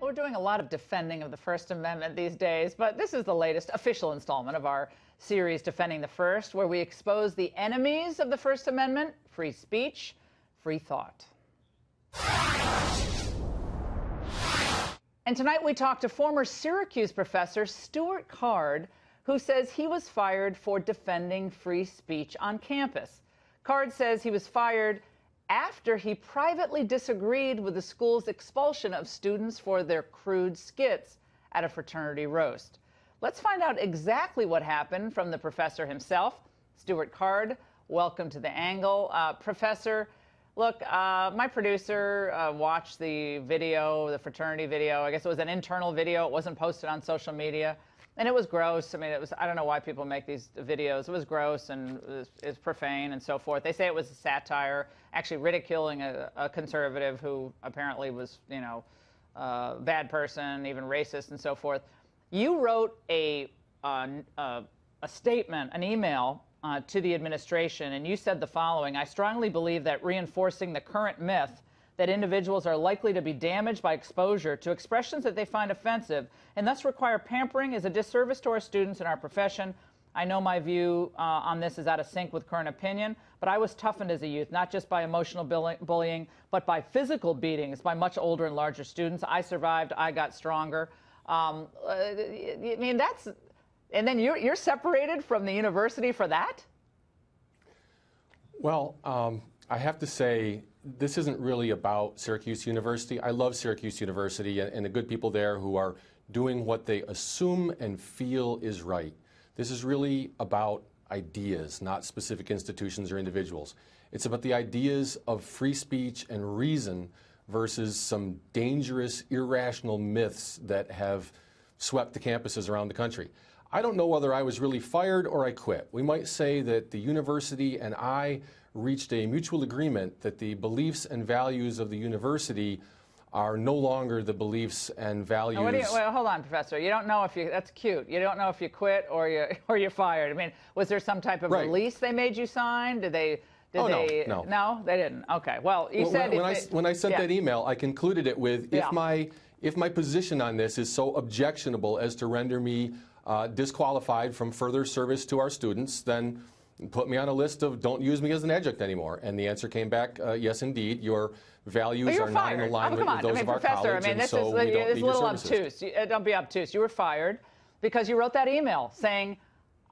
we're doing a lot of defending of the First Amendment these days, but this is the latest official installment of our series, Defending the First, where we expose the enemies of the First Amendment: free speech, free thought. And tonight we talk to former Syracuse professor Stuart Card, who says he was fired for defending free speech on campus. Card says he was fired after he privately disagreed with the school's expulsion of students for their crude skits at a fraternity roast. Let's find out exactly what happened from the professor himself. Stuart Card, welcome to the Angle. Professor, look, my producer watched the video, the fraternity video. I guess it was an internal video. It wasn't posted on social media. And it was gross. I mean, I don't know why people make these videos. It was gross and it's profane and so forth. They say it was a satire, actually ridiculing a conservative who apparently was, a bad person, even racist and so forth. You wrote a statement, an email to the administration, and you said the following: I strongly believe that reinforcing the current myth that individuals are likely to be damaged by exposure to expressions that they find offensive and thus require pampering is a disservice to our students and our profession. I know my view on this is out of sync with current opinion, but I was toughened as a youth, not just by emotional bullying, but by physical beatings by much older and larger students. I survived. I got stronger. I mean, and then you're separated from the university for that? Well, I have to say, this isn't really about Syracuse University. I love Syracuse University and the good people there who are doing what they assume and feel is right. This is really about ideas, not specific institutions or individuals. It's about the ideas of free speech and reason versus some dangerous, irrational myths that have swept the campuses around the country. I don't know whether I was really fired or I quit. We might say that the university and I reached a mutual agreement that the beliefs and values of the university are no longer the beliefs and values. Well, hold on, Professor. You don't know if that's cute. You don't know if you quit or you're fired. I mean, was there some type of release they made you sign? Did they? No. No, they didn't. Okay. Well, you said when I sent that email, I concluded it with if my position on this is so objectionable as to render me disqualified from further service to our students, then put me on a list of don't use me as an adjunct anymore. And the answer came back, yes, indeed, your values are not in alignment with those of our college, and so we don't need your services. Don't be obtuse. You were fired because you wrote that email saying,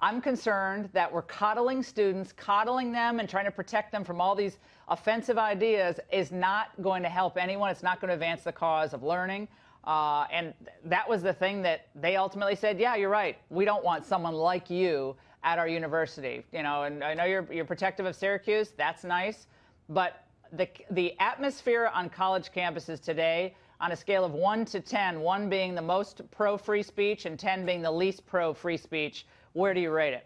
I'm concerned that we're coddling students, coddling them and trying to protect them from all these offensive ideas is not going to help anyone. It's not going to advance the cause of learning. And that was the thing that they ultimately said, yeah, you're right. We don't want someone like you at our university. And I know you're protective of Syracuse. That's nice. But the atmosphere on college campuses today, on a scale of 1 to 10, 1 being the most pro-free speech and 10 being the least pro-free speech, where do you rate it?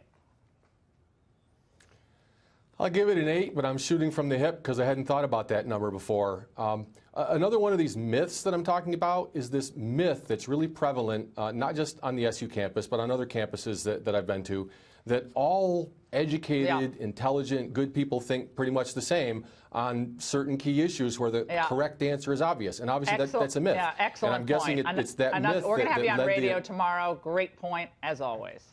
I'll give it an 8, but I'm shooting from the hip because I hadn't thought about that number before. Another one of these myths that I'm talking about is this myth that's really prevalent, not just on the SU campus, but on other campuses that I've been to, that all educated, intelligent, good people think pretty much the same on certain key issues where the correct answer is obvious. And obviously that's a myth. Yeah, excellent and I'm guessing point. it's that myth we're going to have you on led radio tomorrow. Great point, as always.